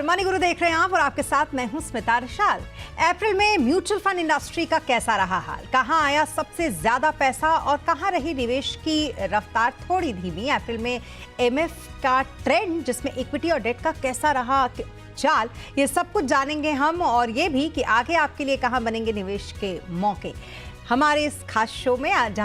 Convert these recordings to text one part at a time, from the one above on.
नमस्कार, मनी गुरु देख रहे हैं आप और आपके साथ मैं हूं स्मिता रशाल। अप्रैल में म्यूचुअल फंड इंडस्ट्री का कैसा रहा हाल, कहां आया सबसे ज्यादा पैसा और कहां रही निवेश की रफ्तार थोड़ी धीमी। अप्रैल में एमएफ का ट्रेंड, जिसमें इक्विटी और डेट का कैसा रहा चाल, ये सब कुछ जानेंगे हम, और ये भी कि आगे आपके लिए कहां बनेंगे निवेश के मौके हमारे इस खास शो में। आज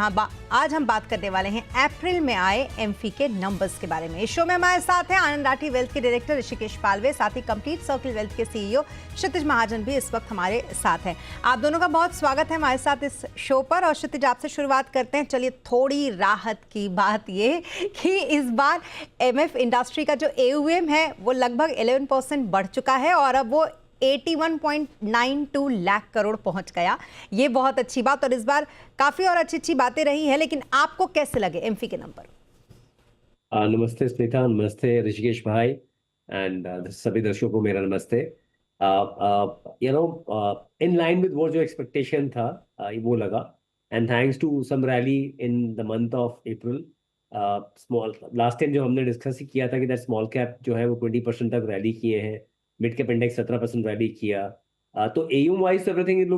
हम बात करने वाले हैं अप्रैल में आए एमफी के नंबर्स के बारे में। इस शो में हमारे साथ हैं आनंद राठी वेल्थ के डायरेक्टर ऋषिकेश पालवे, साथ ही कंप्लीट सर्कल वेल्थ के सीईओ क्षितिज महाजन भी इस वक्त हमारे साथ हैं। आप दोनों का बहुत स्वागत है हमारे साथ इस शो पर। और क्षितिज, आपसे शुरुआत करते हैं। चलिए, थोड़ी राहत की बात ये कि इस बार एमएफ इंडस्ट्री का जो एयूएम है वो लगभग 11% बढ़ चुका है और अब वो 81.92 लाख करोड़ पहुंच गया। ये बहुत अच्छी बात, और इस बार काफी और अच्छी बातें रही है। लेकिन आपको कैसे लगे एमफी के नंबर? नमस्ते स्मिता, नमस्ते ऋषिकेश भाई, एंड सभी दर्शकों को मेरा नमस्ते। इन लाइन विद वो जो एक्सपेक्टेशन था, वो लगा, and thanks to some rally in the month of April. Small last time जो हमने डिस्कस किया था कि दैट स्मॉल कैप जो है वो 20% तक रैली किए हैं, मिड कैप इंडेक्स 17% रैली किया। तो AUM wise everything is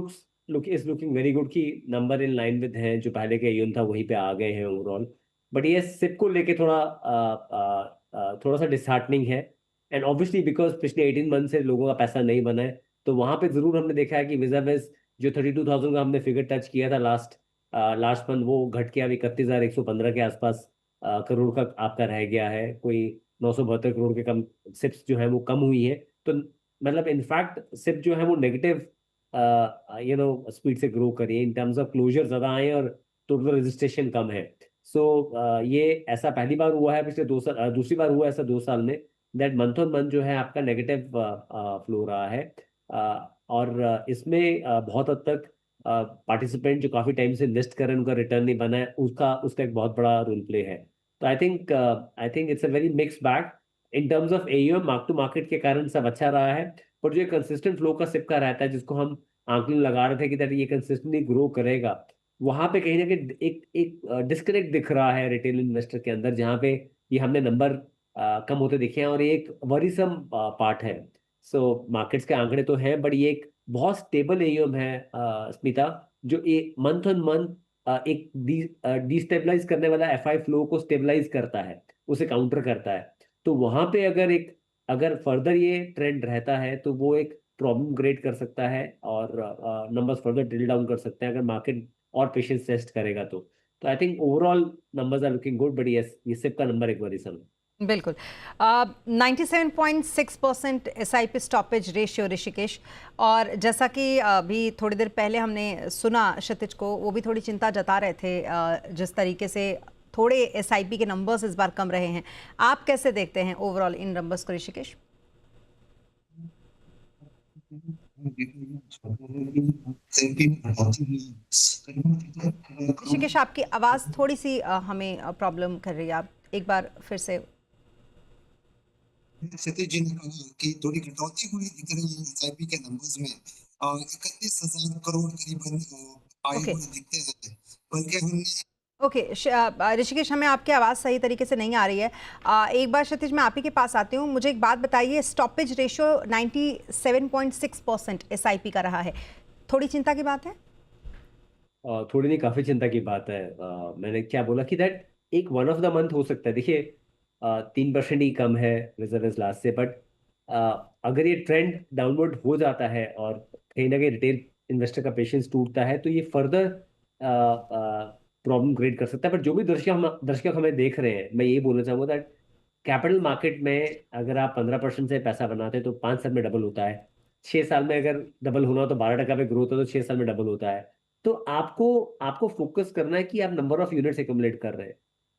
looking very good कि नंबर इन लाइन विद हैं, जो पहले के एयूम था वहीं पे आ गए हैं ओवरऑल। बट ये सिप को लेके थोड़ा सा डिसहार्टनिंग है, एंड ऑब्वियसली बिकॉज पिछले 18 मंथ से लोगों का पैसा नहीं बना है। तो वहां पे जरूर हमने देखा है कि विजावेज जो 32,000 का हमने फिगर टच किया था लास्ट मंथ, वो घट के अब 31,115 के आसपास करोड़ का आपका रह गया है। कोई 972 करोड़ के कम सिप्स जो है वो कम हुई है। तो मतलब इनफैक्ट सिप जो है वो नेगेटिव स्पीड से ग्रो करी है, इन टर्म्स ऑफ क्लोजर ज्यादा आए और टोटल रजिस्ट्रेशन कम है। सो ये ऐसा पहली बार हुआ है पिछले 2 साल, दूसरी बार हुआ है ऐसा 2 साल में, दैट मंथ ऑन मंथ जो है आपका नेगेटिव फ्लो रहा है। और इसमें बहुत हद तक पार्टिसिपेंट जो काफी टाइम से इन्वेस्ट कर रहे हैं उनका रिटर्न नहीं बना है, उसका उसका एक बहुत बड़ा रोल प्ले है। तो I think it's a very mix bag in terms of AUM. Mark to market के कारण सब अच्छा रहा है, पर जो कंसिस्टेंट फ्लो का सिप का रहता है, जिसको हम आंकलन लगा रहे थे कि दैट ये कंसिस्टेंटली ग्रो करेगा, वहां पे कहीं ना कहीं एक एक डिस्कनेक्ट दिख रहा है रिटेल इन्वेस्टर के अंदर, जहां पे ये हमने नंबर कम होते दिखे हैं, और ये एक वरीसम पार्ट है। सो मार्केट्स के आंकड़े तो हैं, बट ये एक बहुत स्टेबल एयूएम है स्मिता, जो एक मंथ ऑन मंथ एक डिस्टेबलाइज करने वाला एफआई फ्लो को स्टेबलाइज करता है, उसे काउंटर करता है। तो वहां पे अगर फर्दर ये ट्रेंड रहता है तो वो एक प्रॉब्लम क्रिएट कर सकता है, और नंबर्स फर्दर ड्रिल डाउन कर सकते हैं अगर मार्केट और पेशेंस टेस्ट करेगा तो I think overall numbers are looking good, but yes, ये सिप का नंबर एक बार समय। बिल्कुल। 97.6% एसआईपी स्टॉपेज रेशियो ऋषिकेश, और जैसा कि अभी थोड़ी देर पहले हमने सुना क्षितिज को, वो भी थोड़ी चिंता जता रहे थे जिस तरीके से थोड़े एसआईपी के नंबर्स इस बार कम रहे हैं। आप कैसे देखते हैं ओवरऑल इन नंबर्स को ऋषिकेश? ऋषिकेश, आपकी आवाज थोड़ी सी हमें प्रॉब्लम कर रही है, आप एक बार फिर से। क्षितिज जी ने कहा कि थोड़ी कटौती हुई दिख रही है एसआईपी के नंबर्स में। 31,000 करोड़ करीबन आए हुए दिखते हैं, बल्कि हमने ओके ऋषिकेश, हमें आपकी आवाज़ सही तरीके से नहीं आ रही है। एक बार क्षितिज, मैं आप ही के पास आती हूँ। मुझे एक बात बताइए, स्टॉपेज रेशियो 97.6% एसआईपी का रहा है, थोड़ी चिंता की बात है? थोड़ी नहीं, काफी चिंता की बात है। मैंने क्या बोला कि दैट एक वन ऑफ द मंथ हो सकता है। देखिए, 3% ही कम है रिजर्व लास्ट से, बट अगर ये ट्रेंड डाउनवर्ड हो जाता है और कहीं ना कहीं रिटेल इन्वेस्टर का पेशेंस टूटता है, तो ये फर्दर प्रॉब्लम क्रिएट कर सकता है। बट जो भी दर्शक हमें देख रहे हैं, मैं ये बोलना चाहूंगा दैट कैपिटल मार्केट में अगर आप 15% से पैसा बनाते हैं तो 5 साल में डबल होता है। 6 साल में अगर डबल होना हो तो 12% पे ग्रोथ हो तो 6 साल में डबल होता है। तो आपको आपको फोकस करना है कि आप नंबर ऑफ यूनिट्स एक्यूमुलेट कर रहे हैं।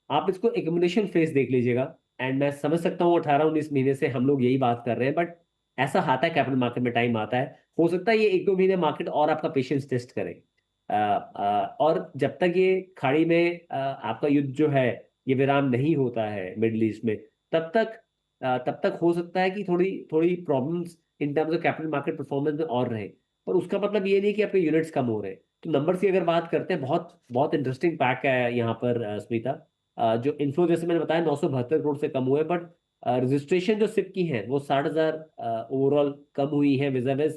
आप इसको एक्यूमुलेशन फेज देख लीजिएगा, एंड मैं समझ सकता हूँ 18-19 महीने से हम लोग यही बात कर रहे हैं, बट ऐसा आता है कैपिटल मार्केट में, टाइम आता है। हो सकता है ये 1-2 महीने मार्केट और आपका पेशेंस टेस्ट करे। और जब तक ये खाड़ी में आपका युद्ध जो है ये विराम नहीं होता है मिडिल ईस्ट में, तब तक हो सकता है कि थोड़ी थोड़ी problems in terms of capital market performance में और रहे। पर उसका मतलब ये नहीं कि आपके यूनिट्स कम हो रहे हैं। तो नंबर्स की अगर बात करते हैं, बहुत बहुत इंटरेस्टिंग पैक है यहाँ पर स्मिता। जो इन्फ्लो जैसे मैंने बताया 972 करोड़ से कम हुए, बट रजिस्ट्रेशन जो सिप की है वो 60,000 ओवरऑल कम हुई है विजाविज,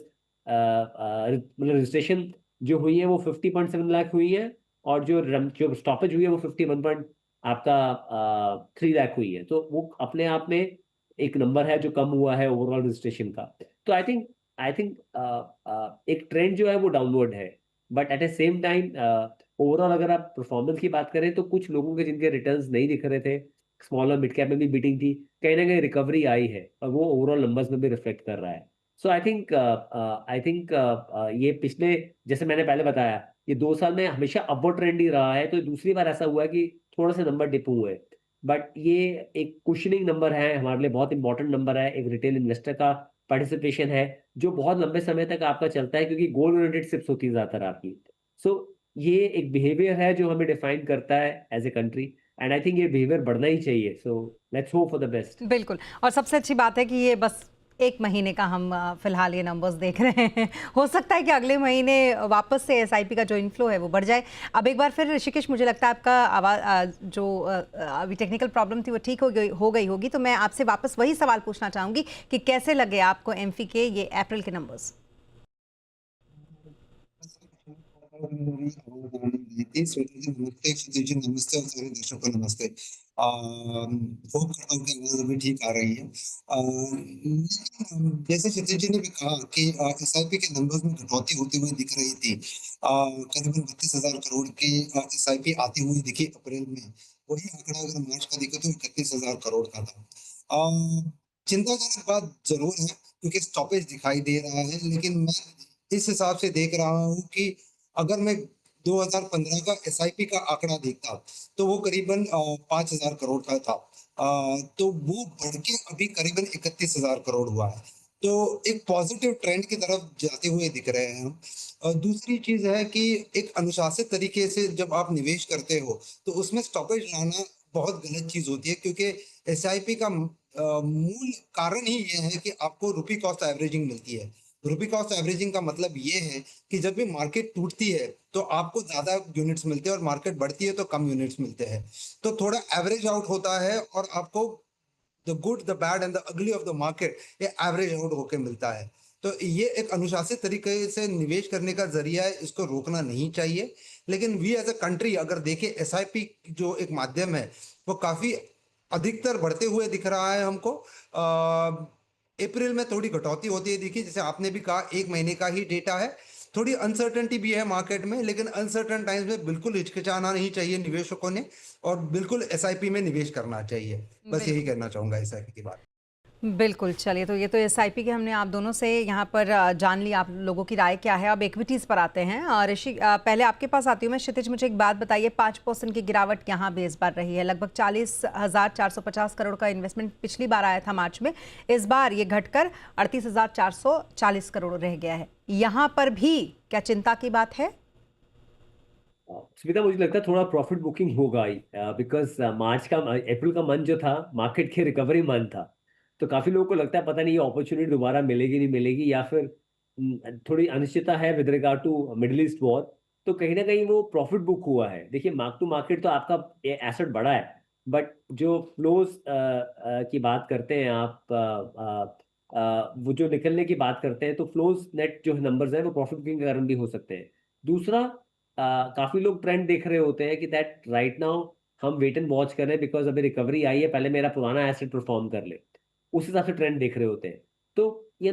मतलब रजिस्ट्रेशन जो हुई है वो 50.7 लाख हुई है, और जो स्टॉपेज हुई है वो 51 पॉइंट आपका 3 लाख हुई है। तो वो अपने आप में एक नंबर है जो कम हुआ है ओवरऑल रजिस्ट्रेशन का। तो आई थिंक एक ट्रेंड जो है वो डाउनवर्ड है, but at A same time overall अगर आप परफॉर्मेंस की बात करें तो कुछ लोगों के जिनके रिटर्न्स नहीं दिख रहे थे, स्मॉल और मिड कैप में भी बीटिंग थी, कहीं ना कहीं रिकवरी आई है और वो ओवरऑल नंबर्स में भी रिफ्लेक्ट कर रहा है। सो आई थिंक ये पिछले, जैसे मैंने पहले बताया, ये 2 साल में हमेशा अपवर्ड ट्रेंड ही रहा है। तो दूसरी बार ऐसा हुआ है कि थोड़ा सा नंबर डिप हुए, बट ये एक कुशनिंग नंबर है, हमारे लिए बहुत इंपॉर्टेंट नंबर है। एक रिटेल इन्वेस्टर का पार्टिसिपेशन है जो बहुत लंबे समय तक आपका चलता है, क्योंकि गोल ओरिएंटेड सिप्स होती है ज्यादातर आपकी। सो ये एक बिहेवियर है जो हमें डिफाइन करता है as a country, and I think ये बिहेवियर बढ़ना ही चाहिए। So let's hope for the best. बिल्कुल। और सबसे अच्छी बात है कि ये बस 1 महीने का हम फिलहाल ये नंबर्स देख रहे हैं। हो सकता है कि अगले महीने वापस से एसआईपी का जो इनफ्लो है वो बढ़ जाए। अब एक बार फिर ऋषिकेश, मुझे लगता है आपका आवाज जो अभी टेक्निकल प्रॉब्लम थी वो ठीक हो गई होगी, तो मैं आपसे वापस वही सवाल पूछना चाहूंगी कि कैसे लगे आपको एमफी के ये अप्रैल के नंबर्स? नमस्ते क्षितिज जी, नमस्ते और सारे दर्शकों को नमस्ते। होप करता हूँ कि आवाज अभी ठीक आ रही है। लेकिन जैसे क्षितिज जी ने भी कहा कि एसआईपी के नंबर्स में कटौती होती हुई दिख रही थी। करीबन 32,000 करोड़ की एसआईपी आती हुई दिखी अप्रैल में। वही आंकड़ा अगर मार्च का देखो तो 31,000 करोड़ का था। चिंताजनक बात जरूर है क्योंकि स्टॉपेज दिखाई दे रहा है, लेकिन मैं इस हिसाब से देख रहा हूँ कि अगर मैं 2015 का एसआईपी का आंकड़ा देखता तो वो करीबन 5,000 करोड़ का था। तो वो बढ़ के अभी करीबन 31,000 करोड़ हुआ है। तो एक पॉजिटिव ट्रेंड की तरफ जाते हुए दिख रहे हैं हम। और दूसरी चीज है कि एक अनुशासित तरीके से जब आप निवेश करते हो तो उसमें स्टॉपेज लाना बहुत गलत चीज होती है, क्योंकि एसआईपी का मूल कारण ही ये है कि आपको रुपी कॉस्ट एवरेजिंग मिलती है। रुपी कॉस्ट एवरेजिंग का मतलब ये है कि जब भी मार्केट टूटती है तो आपको ज्यादा यूनिट्स मिलते हैं और मार्केट बढ़ती है तो कम यूनिट्स मिलते हैं। तो थोड़ा एवरेज आउट होता है और आपको the good, the bad and the ugly of the market ये एवरेज आउट होके मिलता है। तो ये एक अनुशासित तरीके से निवेश करने का जरिया है, इसको रोकना नहीं चाहिए। लेकिन वी एज अ कंट्री अगर देखें, एसआईपी जो एक माध्यम है वो काफी अधिकतर बढ़ते हुए दिख रहा है हमको। अप्रैल में थोड़ी कटौती होती है दिखी, जैसे आपने भी कहा 1 महीने का ही डेटा है। थोड़ी अनसर्टेनिटी भी है मार्केट में, लेकिन अनसर्टेन टाइम्स में बिल्कुल हिचकिचाना नहीं चाहिए निवेशकों ने, और बिल्कुल एसआईपी में निवेश करना चाहिए। बस यही कहना चाहूंगा एसआईपी की बात। बिल्कुल। चलिए, तो ये तो एसआईपी के हमने आप दोनों से यहाँ पर जान ली आप लोगों की राय क्या है। अब इक्विटीज़ पर आते हैं। और ऋषि, पहले आपके पास आती हूँ मैं। क्षितिज, मुझे एक बात बताइए, 5% की गिरावट यहाँ भी इस बार रही है। लगभग 40,450 करोड़ का इन्वेस्टमेंट पिछली बार आया था मार्च में, इस बार ये घटकर 38,440 करोड़ रह गया है। यहाँ पर भी क्या चिंता की बात है? स्मिता, मुझे लगता है थोड़ा प्रॉफिट बुकिंग होगा ही, बिकॉज अप्रैल का मंथ जो था मार्केट के रिकवरी मंथ था। तो काफी लोगों को लगता है पता नहीं ये अपॉर्चुनिटी दोबारा मिलेगी नहीं मिलेगी, या फिर थोड़ी अनिश्चितता है with regard to Middle East war. तो कहीं ना कहीं वो प्रॉफिट बुक हुआ है। देखिए, मार्क टू मार्केट तो आपका एसेट बड़ा है, बट जो फ्लोज की बात करते हैं आप, वो जो निकलने की बात करते हैं, तो फ्लोज नेट जो नंबर्स हैं वो प्रॉफिट बुकिंग के कारण भी हो सकते हैं। दूसरा, काफी लोग ट्रेंड देख रहे होते हैं कि दैट राइट नाउ हम वेट एंड वॉच करें, बिकॉज अभी रिकवरी आई है, पहले मेरा पुराना एसेट परफॉर्म कर ले, उस हिसाब से ट्रेंड देख रहे होते हैं। तो ये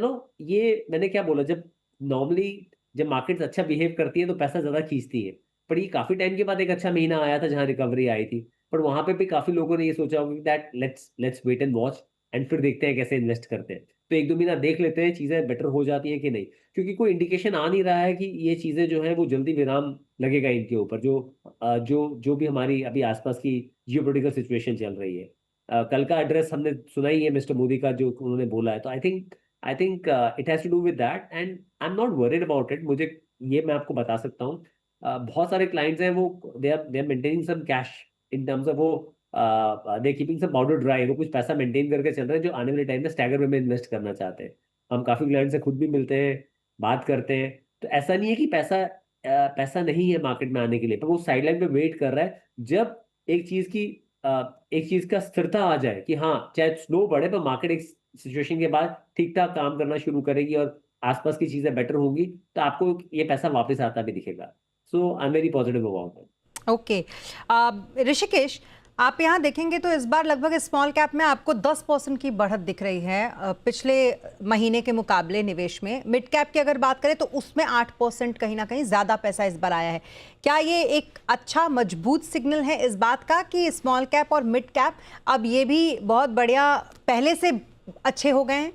मैंने क्या बोला, जब नॉर्मली जब मार्केट अच्छा बिहेव करती है तो पैसा ज्यादा खींचती है। पर ये काफी टाइम के बाद एक अच्छा महीना आया था जहां रिकवरी आई थी, पर वहां पे भी काफी लोगों ने ये सोचा होगा कि that let's let's wait and watch, and फिर देखते हैं कैसे इन्वेस्ट करते हैं। तो 1-2 महीना देख लेते हैं चीजें बेटर हो जाती है कि नहीं, क्योंकि कोई इंडिकेशन आ नहीं रहा है कि ये चीजें जो है वो जल्दी विराम लगेगा इनके ऊपर। जो भी हमारी अभी आसपास की जियोपॉलिटिकल सिचुएशन चल रही है। कल का एड्रेस हमने सुना ही है मिस्टर मोदी का, जो उन्होंने बोला है। तो I think it has to do with that, and I am not worried about it. मुझे ये मैं आपको बता सकता हूँ, बहुत सारे क्लाइंट्स हैं, वो they are maintaining some cash in terms of, वो they keeping some powder dry. वो कुछ पैसा मेंटेन करके चल रहे हैं जो आने वाले टाइम में स्टैगर वे में इन्वेस्ट करना चाहते हैं। हम काफी क्लाइंट से खुद भी मिलते हैं, बात करते हैं। तो ऐसा नहीं है कि पैसा नहीं है मार्केट में आने के लिए, पर वो साइडलाइन पे वेट कर रहा है। जब एक चीज की एक चीज का स्थिरता आ जाए कि हाँ चाहे स्लो बढ़े पर मार्केट एक सिचुएशन के बाद ठीक ठाक काम करना शुरू करेगी और आसपास की चीजें बेटर होंगी, तो आपको ये पैसा वापस आता भी दिखेगा। So I am very positive about it. Okay. Rishikesh, आप यहाँ देखेंगे तो इस बार लगभग स्मॉल कैप में आपको 10% की बढ़त दिख रही है पिछले महीने के मुकाबले निवेश में। मिड कैप की अगर बात करें तो उसमें 8% कहीं ना कहीं ज़्यादा पैसा इस बार आया है। क्या ये एक अच्छा मजबूत सिग्नल है इस बात का कि स्मॉल कैप और मिड कैप अब ये भी बहुत बढ़िया पहले से अच्छे हो गए हैं?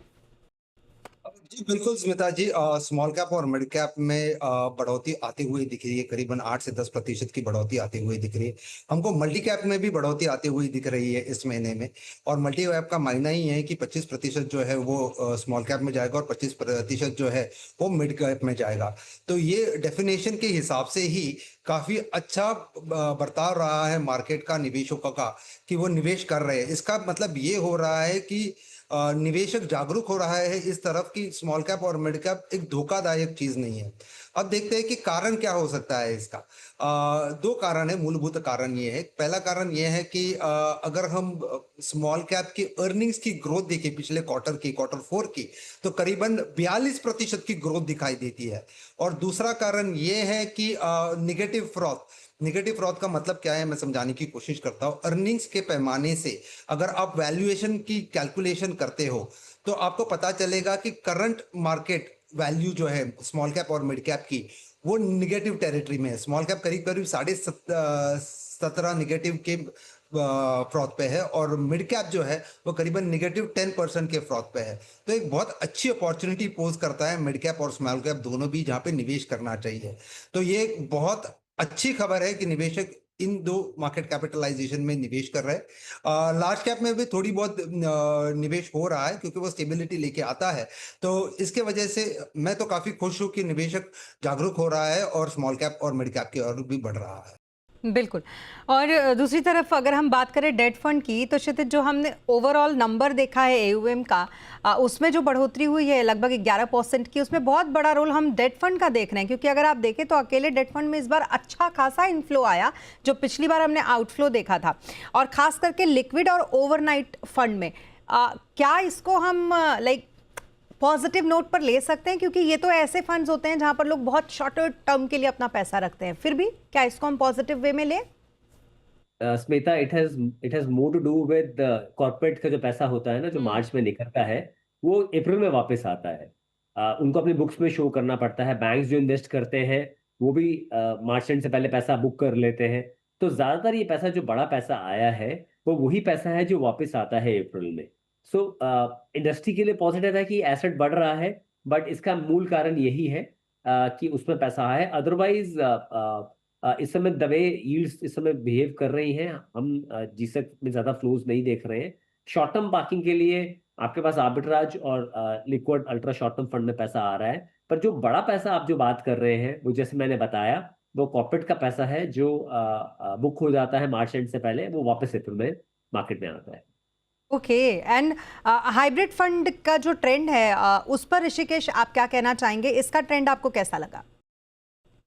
जी बिल्कुल स्मिता जी, स्मॉल कैप और मिड कैप में बढ़ोतरी आती हुई दिख रही है। करीबन 8 से 10% की बढ़ोतरी आती हुई दिख रही है। हमको मल्टी कैप में भी बढ़ोतरी आती हुई दिख रही है इस महीने में। और मल्टी कैप का मायना ही है कि 25% जो है वो स्मॉल कैप में जाएगा और 25% जो है वो मिड कैप में जाएगा। तो ये डेफिनेशन के हिसाब से ही काफी अच्छा बर्ताव रहा है मार्केट का, निवेशकों का, कि वो निवेश कर रहे हैं। इसका मतलब ये हो रहा है कि निवेशक जागरूक हो रहा है इस तरफ कि स्मॉल कैप और मिड कैप एक धोखादायक चीज नहीं है। अब देखते हैं कि कारण क्या हो सकता है इसका। दो कारण है, मूलभूत कारण ये है। पहला कारण ये है कि अगर हम स्मॉल कैप की अर्निंग्स की ग्रोथ देखें पिछले क्वार्टर 4 की, तो करीबन 42% की ग्रोथ दिखाई देती है। और दूसरा कारण ये है कि नेगेटिव फ्रॉड का मतलब क्या है, मैं समझाने की कोशिश करता हूँ। अर्निंग्स के पैमाने से अगर आप वैल्यूएशन की कैलकुलेशन करते हो तो आपको पता चलेगा कि करंट मार्केट वैल्यू जो है स्मॉल कैप और मिड कैप की, वो निगेटिव टेरिटरी में है। स्मॉल कैप करीब करीब 17.5 निगेटिव के फ्रॉड पे है और मिड कैप जो है वो करीबन -10% के फ्रॉड पे है। तो एक बहुत अच्छी अपॉर्चुनिटी पोज करता है मिड कैप और स्मॉल कैप दोनों भी, जहाँ पे निवेश करना चाहिए। तो ये एक बहुत अच्छी खबर है कि निवेशक इन दो मार्केट कैपिटलाइजेशन में निवेश कर रहे हैं। लार्ज कैप में भी थोड़ी बहुत निवेश हो रहा है क्योंकि वो स्टेबिलिटी लेके आता है। तो इसके वजह से मैं तो काफी खुश हूँ कि निवेशक जागरूक हो रहा है और स्मॉल कैप और मिड कैप की ओर भी बढ़ रहा है। बिल्कुल। और दूसरी तरफ अगर हम बात करें डेट फंड की, तो क्षितिज जो हमने ओवरऑल नंबर देखा है एयूएम का, उसमें जो बढ़ोतरी हुई है लगभग 11% की, उसमें बहुत बड़ा रोल हम डेट फंड का देख रहे हैं। क्योंकि अगर आप देखें तो अकेले डेट फंड में इस बार अच्छा खासा इनफ्लो आया, जो पिछली बार हमने आउटफ्लो देखा था। और खास करके लिक्विड और ओवरनाइट फंड में क्या इसको हम लाइक पॉजिटिव नोट पर ले सकते हैं? क्योंकि ये तो ऐसे फंड्स होते हैं जहां पर लोग बहुत शॉर्टर टर्म के लिए अपना पैसा रखते हैं। फिर भी क्या इसको हम पॉजिटिव वे में लें? Smita, it has more to do with corporate का जो पैसा होता है ना, जो मार्च में निकलता है, वो अप्रैल में वापस आता है। उनको अपनी बुक्स में शो करना पड़ता है। बैंक्स जो इन्वेस्ट करते हैं वो भी मार्च एंड से पहले पैसा बुक कर लेते हैं। तो ज्यादातर ये पैसा, जो बड़ा पैसा आया है, वो वही पैसा है जो वापस आता है अप्रैल में। सो इंडस्ट्री के लिए पॉजिटिव है कि एसेट बढ़ रहा है, बट इसका मूल कारण यही है कि उसमें पैसा आया है। अदरवाइज इस समय दबे यील्ड्स इस समय बिहेव कर रही हैं। हम जीसेट में ज्यादा फ्लोज नहीं देख रहे हैं। शॉर्ट टर्म पार्किंग के लिए आपके पास आर्बिट्राज और liquid ultra short term fund में पैसा आ रहा है। पर जो बड़ा पैसा आप जो बात कर रहे हैं, वो जैसे मैंने बताया, वो कॉर्पोरेट का पैसा है जो बुक हो जाता है मार्च एंड से पहले, वो वापस अप्रैल में मार्केट में आता है। ओके। एंड हाइब्रिड फंड का जो ट्रेंड है उस पर ऋषिकेश आप क्या कहना चाहेंगे? इसका ट्रेंड आपको कैसा लगा?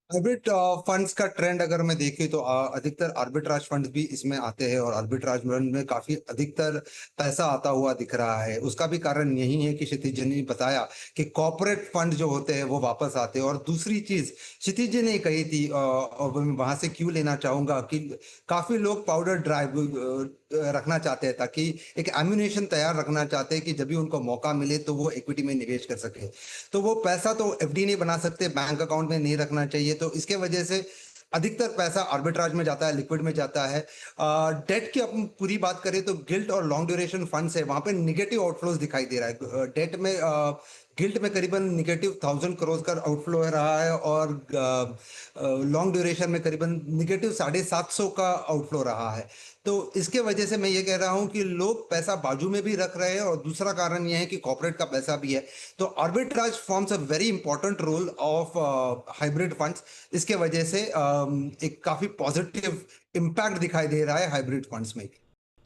हाइब्रिड फंड्स का ट्रेंड अगर मैं देखें तो अधिकतर आर्बिट्राज फंड्स भी इसमें आते हैं और आर्बिट्राज फंड में काफी अधिकतर पैसा आता हुआ दिख रहा है। उसका भी कारण यही है कि क्षितिज जी ने बताया कि कॉर्पोरेट फंड जो होते हैं वो वापस आते हैं। और दूसरी चीज क्षितिज जी ने कही थी, और मैं वहां से क्यों लेना चाहूंगा, कि काफी लोग पाउडर ड्राइव रखना चाहते हैं, ताकि एक एम्यूनेशन तैयार रखना चाहते हैं कि जब भी उनको मौका मिले तो वो इक्विटी में निवेश कर सके। तो वो पैसा तो एफडी नहीं बना सकते, बैंक अकाउंट में नहीं रखना चाहिए। तो इसके वजह से अधिकतर पैसा आर्बिट्राज में जाता है, लिक्विड में जाता है। डेट की अपन पूरी बात करें तो गिल्ट और लॉन्ग ड्यूरेशन फंड्स है, वहां पे निगेटिव आउटफ्लोज दिखाई दे रहा है। डेट में गिल्ट में करीबन -1000 करोड़ का आउटफ्लो हो रहा है और लॉन्ग ड्यूरेशन में करीबन -750 का आउटफ्लो रहा है। तो इसके वजह से मैं ये कह रहा हूं कि लोग पैसा बाजू में भी रख रहे हैं और दूसरा कारण यह है कि कॉर्पोरेट का पैसा भी है। तो arbitrage forms a very important role of hybrid funds. इसके वजह से एक काफी पॉजिटिव इम्पैक्ट दिखाई दे रहा है हाइब्रिड फंड्स में।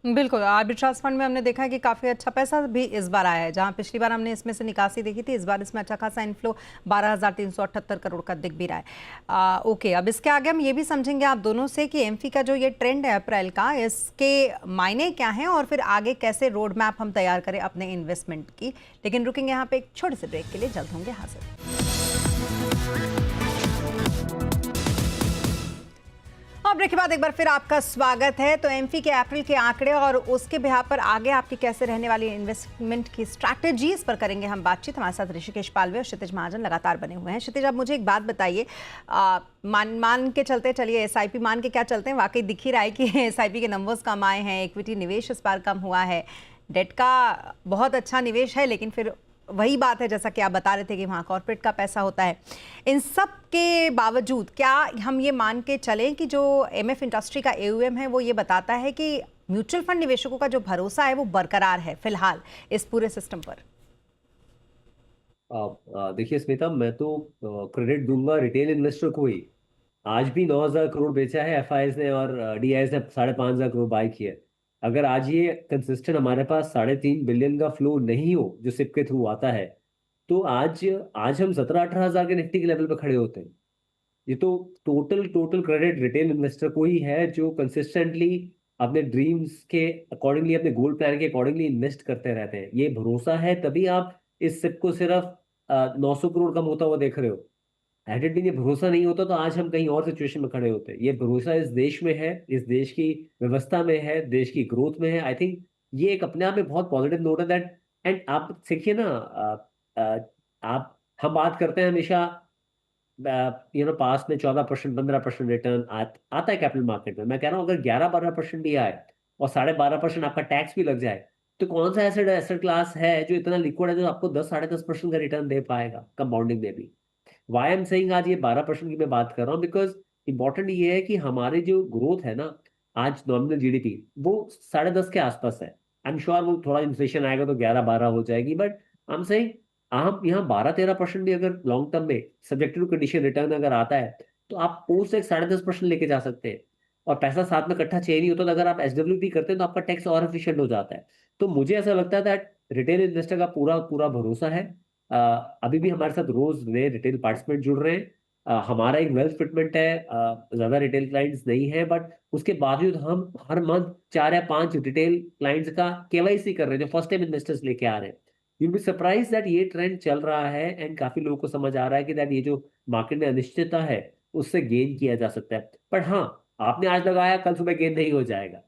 बिल्कुल, आर्बिट्राज फंड में हमने देखा है कि काफ़ी अच्छा पैसा भी इस बार आया है। जहाँ पिछली बार हमने इसमें से निकासी देखी थी, इस बार इसमें अच्छा खासा इनफ्लो 12,378 करोड़ का दिख भी रहा है। ओके, अब इसके आगे हम ये भी समझेंगे आप दोनों से कि एमफी का जो ये ट्रेंड है अप्रैल का, इसके मायने क्या हैं और फिर आगे कैसे रोड मैप हम तैयार करें अपने इन्वेस्टमेंट की। लेकिन रुकेंगे यहाँ पे एक छोटे से ब्रेक के लिए, जल्द होंगे हाजिर। और ब्रेक के बाद एक बार फिर आपका स्वागत है। तो एमफी के अप्रैल के आंकड़े और उसके बिहार पर आगे आपकी कैसे रहने वाली इन्वेस्टमेंट की स्ट्रैटेजीज पर करेंगे हम बातचीत। हमारे साथ ऋषिकेश पालवे और क्षितिज महाजन लगातार बने हुए हैं। क्षितिज, आप मुझे एक बात बताइए, मान के चलते, चलिए एसआईपी मान के क्या चलते हैं, वाकई दिख ही रहा है कि एसआईपी के नंबर्स कम आए हैं, इक्विटी निवेश इस बार कम हुआ है, डेट का बहुत अच्छा निवेश है, लेकिन फिर वही बात है जैसा कि आप बता रहे थे कि वहाँ कॉर्पोरेट का पैसा होता है। इन सब के बावजूद क्या हम ये मान के चलें कि जो एमएफ इंडस्ट्री का एयूएम है वो ये बताता है कि म्यूचुअल फंड निवेशकों का जो भरोसा है वो बरकरार है फिलहाल इस पूरे सिस्टम पर? देखिए स्मिता, मैं तो क्रेडिट दूंगा रिटेल इन्वेस्टर को ही। आज भी 9,000 करोड़ बेचा है एफआईएस ने और डीआईएस ने 5,500 करोड़ बाय किए। अगर आज ये कंसिस्टेंट हमारे पास 3.5 बिलियन का फ्लो नहीं हो जो सिप के थ्रू आता है, तो आज आज हम 17-18 हज़ार के निफ्टी के लेवल पे खड़े होते हैं। ये तो total total credit retail investor को ही है जो कंसिस्टेंटली अपने ड्रीम्स के अकॉर्डिंगली, अपने गोल प्लान के अकॉर्डिंगली इन्वेस्ट करते रहते हैं। ये भरोसा है, तभी आप इस सिप को सिर्फ 900 करोड़ कम होता हुआ देख रहे हो। had it been ये भरोसा नहीं होता तो आज हम कहीं और सिचुएशन में खड़े होते। ये भरोसा इस देश में है, इस देश की व्यवस्था में है, देश की ग्रोथ में है। आई थिंक ये एक अपने आप में बहुत पॉजिटिव नोट है दैट। एंड आप देखिए ना, आप हम बात करते हैं हमेशा, पास में 14% 15% रिटर्न आता है कैपिटल मार्केट में। मैं कह रहा हूँ अगर 11-12% भी आए और 12.5% आपका टैक्स भी लग जाए, तो कौन सा एसेट क्लास है जो इतना लिक्विड है जो आपको 10-10.5% का रिटर्न दे पाएगा कंपाउंडिंग में भी। वाई एम सेइंग आज ये 12% की मैं बात कर रहा हूँ, बिकॉज इंपॉर्टेंट ये है कि हमारी जो ग्रोथ है ना, आज नॉमिनल जीडीपी वो 10.5 के आसपास है। आई एम श्योर वो थोड़ा इन्फ्लेशन आएगा तो 11-12 हो जाएगी, बट आई एम सेइंग आप यहाँ 12-13% भी अगर लॉन्ग टर्म में सब्जेक्टिव टू कंडीशन रिटर्न अगर आता है, तो आप पोस्ट एक 10.5% लेके जा सकते हैं। और पैसा साथ में इकट्ठा चाहिए नहीं होता, तो अगर आप एसडब्ल्यूपी करते हैं तो आपका टैक्स और एफिशिएंट हो जाता है। तो मुझे ऐसा लगता है दैट रिटेल इन्वेस्टर का पूरा पूरा भरोसा है। अभी भी हमारे साथ रोज नए रिटेल पार्टिसिपेंट जुड़ रहे हैं। हमारा एक वेल्थ फिटमेंट है, ज्यादा रिटेल क्लाइंट्स नहीं है, बट उसके बावजूद हम हर मंथ 4 या 5 रिटेल क्लाइंट्स का केवाईसी कर रहे हैं जो फर्स्ट टाइम इन्वेस्टर्स लेके आ रहे हैं। यूल बी सरप्राइज दैट ये ट्रेंड चल रहा है एंड काफी लोगों को समझ आ रहा है कि दैट ये जो मार्केट में अनिश्चितता है उससे गेन किया जा सकता है। पर हाँ, आपने आज लगाया, कल सुबह गेन नहीं हो जाएगा।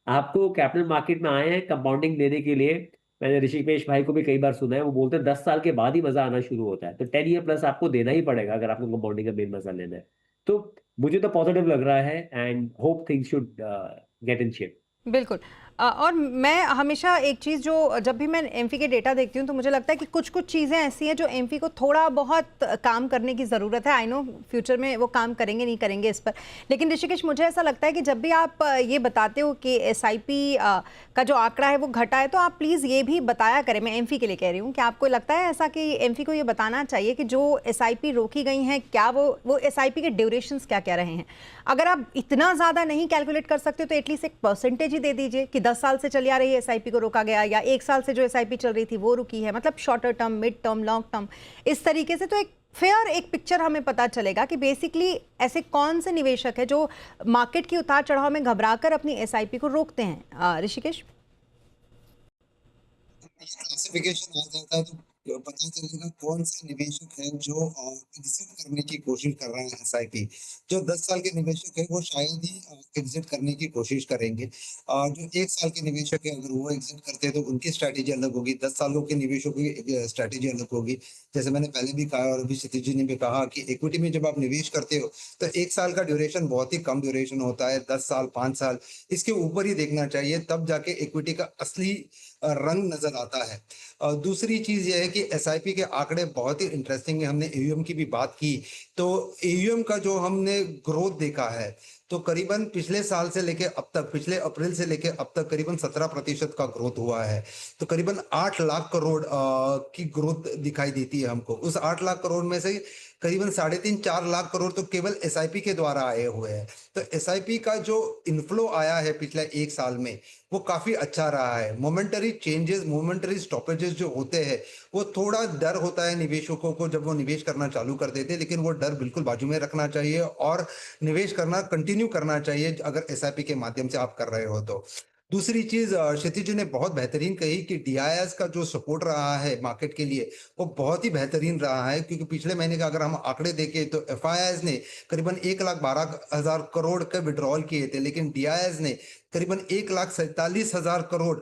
आपको कैपिटल मार्केट में आए हैं कंपाउंडिंग देने के लिए। मैंने ऋषिकेश भाई को भी कई बार सुना है, वो बोलते हैं 10 साल के बाद ही मजा आना शुरू होता है। तो 10 ईयर प्लस आपको देना ही पड़ेगा अगर आपको कंपाउंडिंग का मेन मजा लेना है। तो मुझे तो पॉजिटिव लग रहा है and hope things should get in shape. बिल्कुल। और मैं हमेशा एक चीज़, जो जब भी मैं एमफी के डेटा देखती हूँ तो मुझे लगता है कि कुछ कुछ चीज़ें ऐसी हैं जो एमफी को थोड़ा बहुत काम करने की ज़रूरत है। आई नो फ्यूचर में वो काम करेंगे नहीं करेंगे इस पर, लेकिन ऋषिकेश मुझे ऐसा लगता है कि जब भी आप ये बताते हो कि एसआईपी का जो आंकड़ा है वो घटा है, तो आप प्लीज़ ये भी बताया करें, मैं एमफी के लिए कह रही हूँ, कि आपको लगता है ऐसा कि एमफी को ये बताना चाहिए कि जो एसआईपी रोकी गई हैं, क्या वो एसआईपी के ड्यूरेशंस क्या क्या रहे हैं। अगर आप इतना ज़्यादा नहीं कैलकुलेट कर सकते तो एटलीस्ट एक परसेंटेज ही दे दीजिए कि 10 साल से चली आ रही है एसआईपी को रोका गया, या 1 साल से जो एसआईपी चल रही थी वो रुकी है, मतलब shorter term, mid term, long term, इस तरीके से। तो एक फेयर एक पिक्चर हमें पता चलेगा कि बेसिकली ऐसे कौन से निवेशक है जो मार्केट की उतार चढ़ाव में घबराकर अपनी एसआईपी को रोकते हैं। ऋषिकेश, क्लासिफिकेशन आ जाता है तो पता चलेगा कौन से निवेशक हैं जो एग्जिट करने की कोशिश कर रहे हैं एसआईपी। जो 10 साल के निवेशक है वो शायद ही एग्जिट करने की कोशिश करेंगे। जो 1 साल के निवेशक है अगर वो एग्जिट करते हैं तो उनकी स्ट्रैटेजी अलग होगी। 10 सालों के निवेशकों की स्ट्रैटेजी अलग होगी। जैसे मैंने पहले भी कहा और अभी क्षितिज जी ने भी कहा कि इक्विटी में जब आप निवेश करते हो तो 1 साल का ड्यूरेशन बहुत ही कम ड्यूरेशन होता है। 10 साल 5 साल इसके ऊपर ही देखना चाहिए, तब जाके इक्विटी का असली रंग नजर आता है। दूसरी चीज ये है कि एसआईपी के आंकड़े बहुत ही इंटरेस्टिंग है। हमने एयूएम की भी बात की, तो एयूएम का जो हमने ग्रोथ देखा है तो करीबन पिछले साल से लेके अब तक, पिछले अप्रैल से लेके अब तक करीबन 17% का ग्रोथ हुआ है। तो करीबन 8 लाख करोड़ की ग्रोथ दिखाई देती है हमको। उस 8 लाख करोड़ में से करीबन 3.5-4 लाख करोड़ तो केवल एसआईपी के द्वारा आए हुए हैं। तो एसआईपी का जो इनफ्लो आया है पिछले 1 साल में, वो काफ़ी अच्छा रहा है। मोमेंटरी चेंजेस, मोमेंटरी स्टॉपेजेस जो होते हैं, वो थोड़ा डर होता है निवेशकों को जब वो निवेश करना चालू कर देते हैं, लेकिन वो डर बिल्कुल बाजू में रखना चाहिए और निवेश करना कंटिन्यू करना चाहिए अगर एसआईपी के माध्यम से आप कर रहे हो तो। दूसरी चीज़ क्षितिज जी ने बहुत बेहतरीन कही कि डीआईएस का जो सपोर्ट रहा है मार्केट के लिए, वो बहुत ही बेहतरीन रहा है, क्योंकि पिछले महीने का अगर हम आंकड़े देखें तो एफआईआईज ने करीबन 1,12,000 करोड़ के विड्रॉल किए थे, लेकिन डीआईएस ने करीबन 1,47,000 करोड़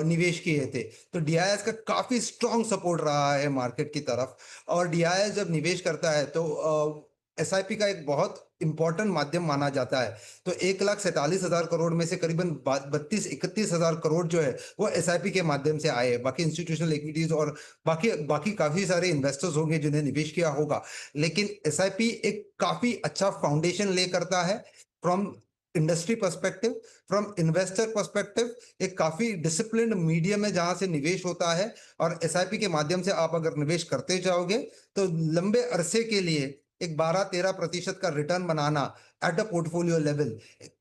निवेश किए थे। तो डीआईएस का काफ़ी स्ट्रॉन्ग सपोर्ट रहा है मार्केट की तरफ, और डीआईएस जब निवेश करता है तो एसआईपी का एक बहुत इंपॉर्टेंट माध्यम माना जाता है। तो 1,47,000 करोड़ में से करीबन 32-31,000 करोड़ जो है वो एसआईपी के माध्यम से आए। बाकी इंस्टीट्यूशनल इक्विटीज और बाकी काफी सारे इन्वेस्टर्स होंगे जिन्हें निवेश किया होगा, लेकिन एसआईपी एक काफी अच्छा फाउंडेशन ले करता है from industry perspective, from investor perspective. एक काफी डिसिप्लिन्ड मीडियम है जहां से निवेश होता है, और एसआईपी के माध्यम से आप अगर निवेश करते जाओगे तो लंबे अरसे के लिए एक 12-13% का return banana at a portfolio level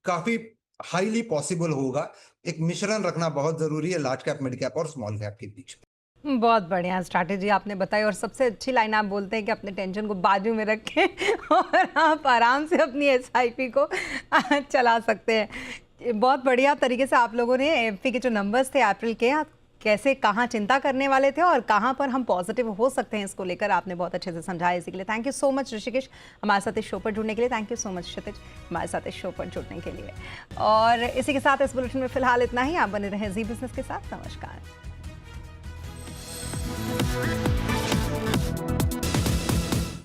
काफी हाईली पॉसिबल होगा। एक मिश्रण रखना बहुत जरूरी है लार्ज कैप, मिड कैप और स्मॉल कैप के बीच में। बहुत बढ़िया स्ट्रैटेजी आपने बताई, और सबसे अच्छी लाइन आप बोलते हैं कि अपने टेंशन को बाजू में रखें और आप आराम से अपनी एसआईपी को चला सकते हैं। बहुत बढ़िया तरीके से आप लोगों ने एफपी के जो नंबर्स थे अप्रैल के, कैसे कहाँ चिंता करने वाले थे और कहाँ पर हम पॉजिटिव हो सकते हैं, इसको लेकर आपने बहुत अच्छे से समझाया। इसी के लिए thank you so much Rishikesh हमारे साथ इस शो पर जुड़ने के लिए। थैंक यू सो मच क्षितिज हमारे साथ इस शो पर जुड़ने के लिए। और इसी के साथ इस बुलेटिन में फिलहाल इतना ही। आप बने रहें जी बिजनेस के साथ। नमस्कार।